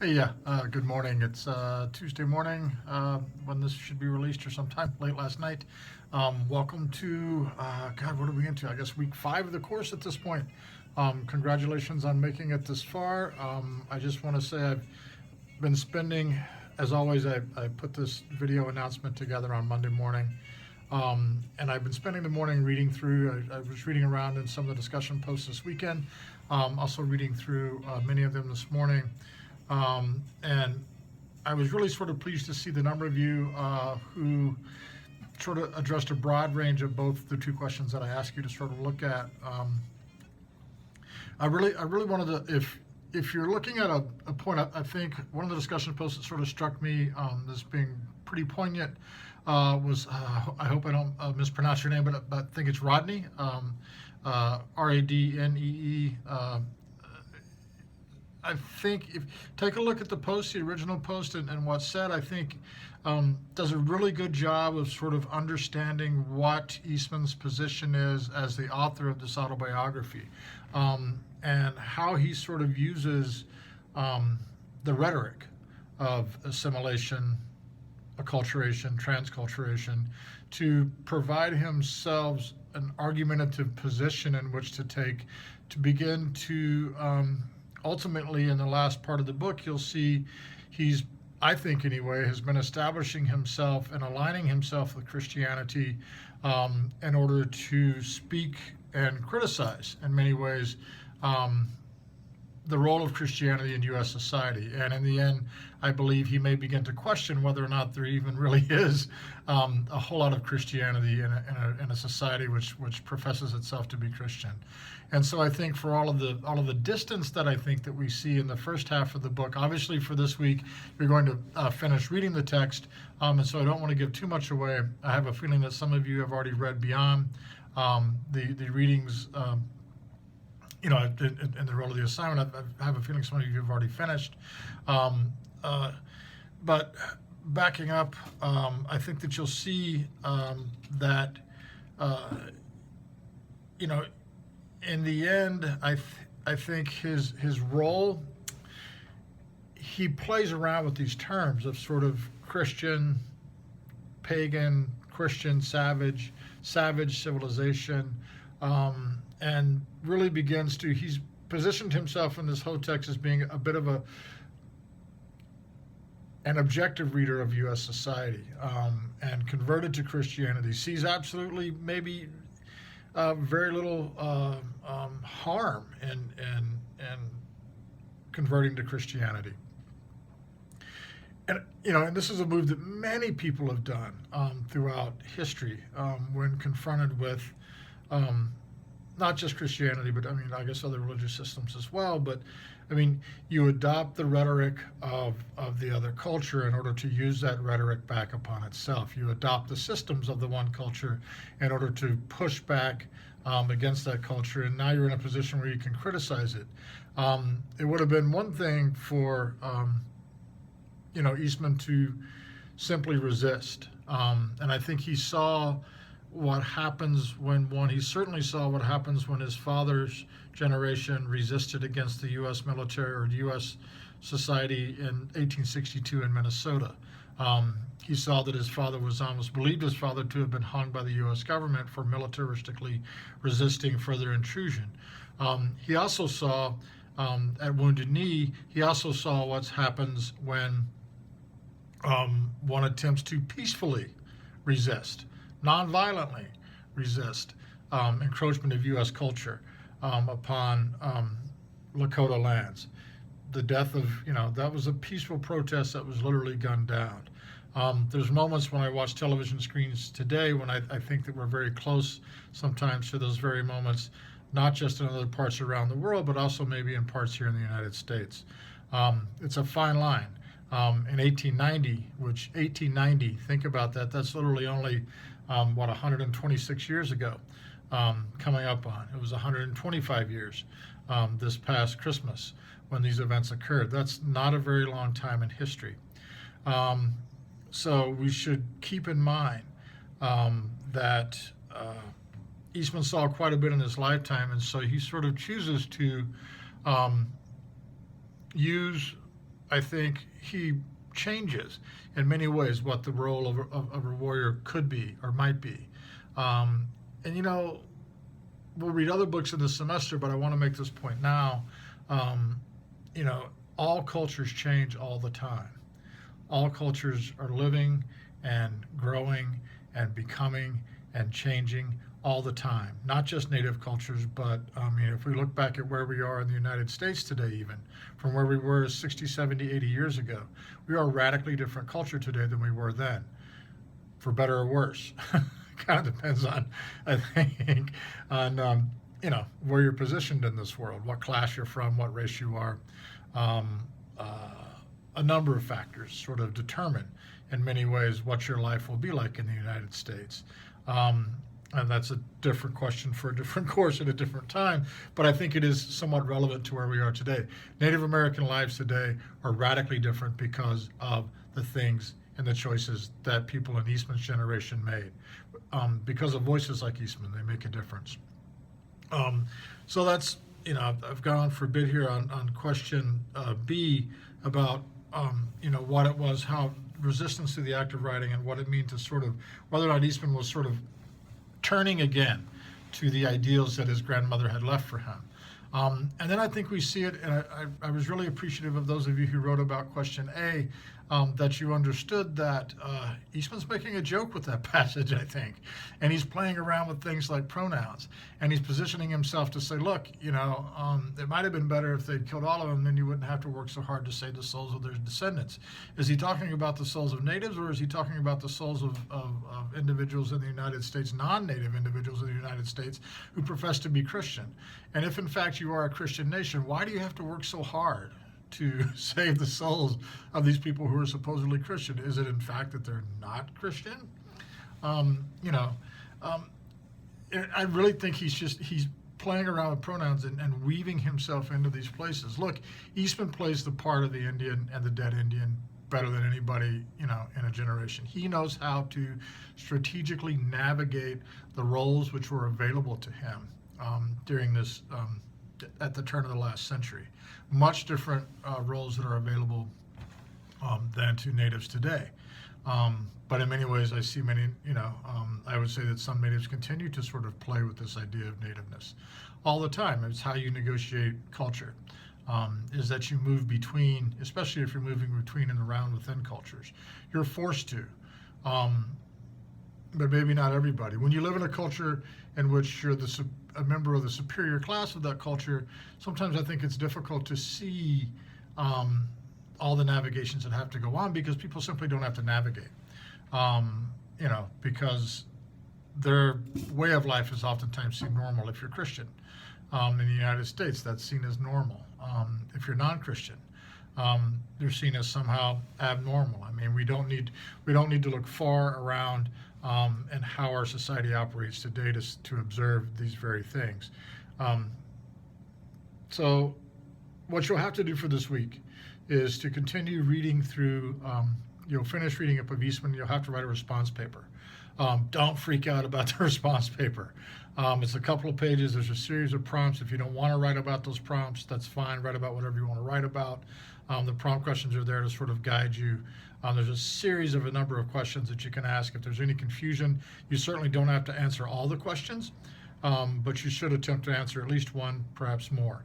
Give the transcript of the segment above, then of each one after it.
Hey, yeah, good morning. It's Tuesday morning when this should be released or sometime late last night. Welcome to, God, what are we into? I guess week 5 of the course at this point. Congratulations on making it this far. I just want to say I've been spending, as always, I put this video announcement together on Monday morning. And I've been spending the morning reading through. I was reading around in some of the discussion posts this weekend, also reading through many of them this morning. And I was really sort of pleased to see the number of you who sort of addressed a broad range of both the two questions that I asked you to sort of look at. I really wanted to, if you're looking at a point, I think one of the discussion posts that sort of struck me as being pretty poignant was, I hope I don't mispronounce your name, but I think it's Rodney, Radnee. I think if take a look at the post, the original post, and what's said, I think does a really good job of sort of understanding what Eastman's position is as the author of this autobiography, and how he sort of uses the rhetoric of assimilation, acculturation, transculturation, to provide himself an argumentative position in which to take to begin to ultimately, in the last part of the book, you'll see he's, I think anyway, has been establishing himself and aligning himself with Christianity in order to speak and criticize, in many ways, the role of Christianity in U.S. society. And in the end, I believe he may begin to question whether or not there even really is a whole lot of Christianity in a society which professes itself to be Christian. And so I think for all of the distance that I think that we see in the first half of the book, obviously for this week, you're going to finish reading the text, and so I don't want to give too much away. I have a feeling that some of you have already read beyond the readings. In the role of the assignment, I have a feeling some of you have already finished. But backing up, I think that you'll see that, in the end, I think his role, he plays around with these terms of sort of Christian, pagan, Christian, savage civilization, and really begins to, he's positioned himself in this whole text as being a bit of an objective reader of U.S. society, and converted to Christianity, sees absolutely maybe very little harm in converting to Christianity. And this is a move that many people have done throughout history when confronted with not just Christianity, but I guess other religious systems as well. But you adopt the rhetoric of the other culture in order to use that rhetoric back upon itself. You adopt the systems of the one culture in order to push back against that culture, and now you're in a position where you can criticize it. It would have been one thing for Eastman to simply resist, and I think he saw what happens he certainly saw what happens when his father's generation resisted against the U.S. military or U.S. society in 1862 in Minnesota. He saw that his father believed his father to have been hung by the U.S. government for militaristically resisting further intrusion. He also saw, at Wounded Knee, he also saw what happens when one attempts to peacefully resist, non-violently resist encroachment of U.S. culture upon Lakota lands. The death of, that was a peaceful protest that was literally gunned down. There's moments when I watch television screens today when I think that we're very close sometimes to those very moments, not just in other parts around the world, but also maybe in parts here in the United States. It's a fine line. In 1890, think about that. That's literally only 126 years ago, coming up on. It was 125 years this past Christmas when these events occurred. That's not a very long time in history. So we should keep in mind that Eastman saw quite a bit in his lifetime, and so he sort of chooses to use I think he changes in many ways what the role of a warrior could be or might be. And we'll read other books in this semester, but I want to make this point now. Um, all cultures change all the time. All cultures are living and growing and becoming and changing all the time. Not just native cultures, but if we look back at where we are in the United States today, even from where we were 60, 70, 80 years ago, we are a radically different culture today than we were then, for better or worse. Kind of depends on, I think, on where you're positioned in this world, what class you're from, what race you are. A number of factors sort of determine in many ways what your life will be like in the United States. And that's a different question for a different course at a different time, but I think it is somewhat relevant to where we are today. Native American lives today are radically different because of the things and the choices that people in Eastman's generation made. Because of voices like Eastman, they make a difference. So that's, I've gone on for a bit here on question B about, what it was, how resistance to the act of writing and what it means to sort of, whether or not Eastman was sort of turning again to the ideals that his grandmother had left for him. And then I think we see it, and I was really appreciative of those of you who wrote about question A, that you understood that Eastman's making a joke with that passage, I think. And he's playing around with things like pronouns. And he's positioning himself to say, look, it might have been better if they'd killed all of them, then you wouldn't have to work so hard to save the souls of their descendants. Is he talking about the souls of natives, or is he talking about the souls of individuals in the United States, non-native individuals in the United States who profess to be Christian? And if in fact you are a Christian nation, why do you have to work so hard to save the souls of these people who are supposedly Christian? Is it in fact that they're not Christian? I really think he's playing around with pronouns and weaving himself into these places. Look, Eastman plays the part of the Indian and the dead Indian better than anybody, in a generation. He knows how to strategically navigate the roles which were available to him during this, at the turn of the last century. Much different roles that are available than to natives today. But in many ways, I see many, I would say that some natives continue to sort of play with this idea of nativeness all the time. It's how you negotiate culture, is that you move between, especially if you're moving between and around within cultures. You're forced to, but maybe not everybody. When you live in a culture in which you're a member of the superior class of that culture, sometimes I think it's difficult to see all the navigations that have to go on, because people simply don't have to navigate, because their way of life is oftentimes seen normal. If you're Christian in the United States, that's seen as normal. If you're non-Christian, they're seen as somehow abnormal. I mean, we don't need to look far around and how our society operates today to observe these very things. So what you'll have to do for this week is to continue reading through, you'll finish reading up of Eastman, you'll have to write a response paper. Don't freak out about the response paper. It's a couple of pages, there's a series of prompts. If you don't want to write about those prompts, that's fine, write about whatever you want to write about. The prompt questions are there to sort of guide you. There's a series of a number of questions that you can ask. If there's any confusion, you certainly don't have to answer all the questions, but you should attempt to answer at least one, perhaps more.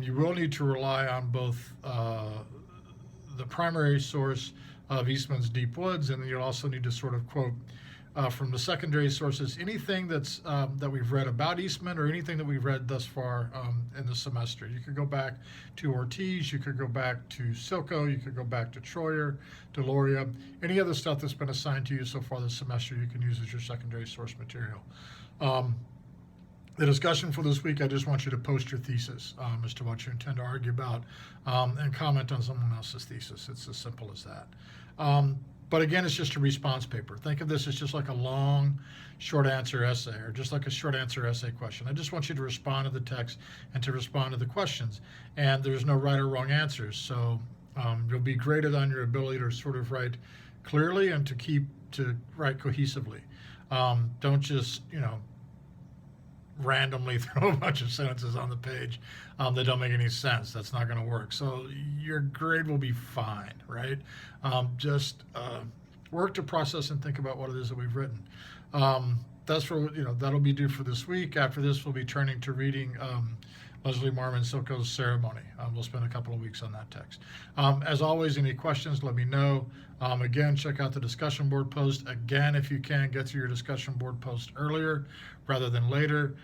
You will need to rely on both the primary source of Eastman's Deep Woods, and then you'll also need to sort of quote from the secondary sources anything that's that we've read about Eastman, or anything that we've read thus far in the semester. You could go back to Ortiz, you could go back to Silko, you could go back to Troyer, Deloria, any other stuff that's been assigned to you so far this semester you can use as your secondary source material. The discussion for this week, I just want you to post your thesis as to what you intend to argue about, and comment on someone else's thesis. It's as simple as that. But again, it's just a response paper. Think of this as just like a long, short answer essay, or just like a short answer essay question. I just want you to respond to the text and to respond to the questions. And there's no right or wrong answers. So you'll be graded on your ability to sort of write clearly and to write cohesively. Don't just, randomly throw a bunch of sentences on the page that don't make any sense. That's not going to work. So your grade will be fine, right? Just work to process and think about what it is that we've written. That's for, that'll be due for this week. After this, we'll be turning to reading Leslie Marmon Silko's Ceremony. We'll spend a couple of weeks on that text. As always, any questions, let me know. Again, check out the discussion board post. Again, if you can, get to your discussion board post earlier rather than later.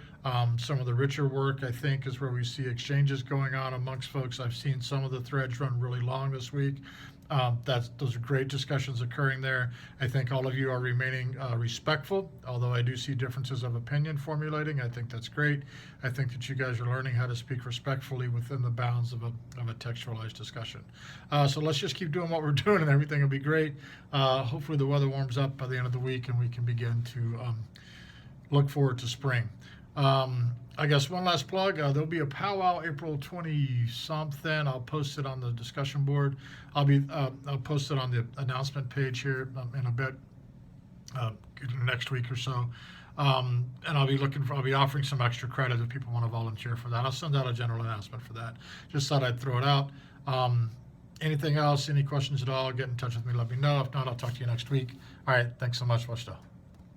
Some of the richer work, I think, is where we see exchanges going on amongst folks. I've seen some of the threads run really long this week. Those are great discussions occurring there. I think all of you are remaining respectful, although I do see differences of opinion formulating. I think that's great. I think that you guys are learning how to speak respectfully within the bounds of a textualized discussion. So let's just keep doing what we're doing and everything will be great. Hopefully the weather warms up by the end of the week and we can begin to look forward to spring. I guess one last plug, there'll be a powwow April 20-something. I'll post it on the discussion board. I'll post it on the announcement page here in a bit, next week or so. And I'll be offering some extra credit if people want to volunteer for that. I'll send out a general announcement for that. Just thought I'd throw it out. Anything else, any questions at all, get in touch with me, let me know. If not, I'll talk to you next week. All right, thanks so much. Watch out.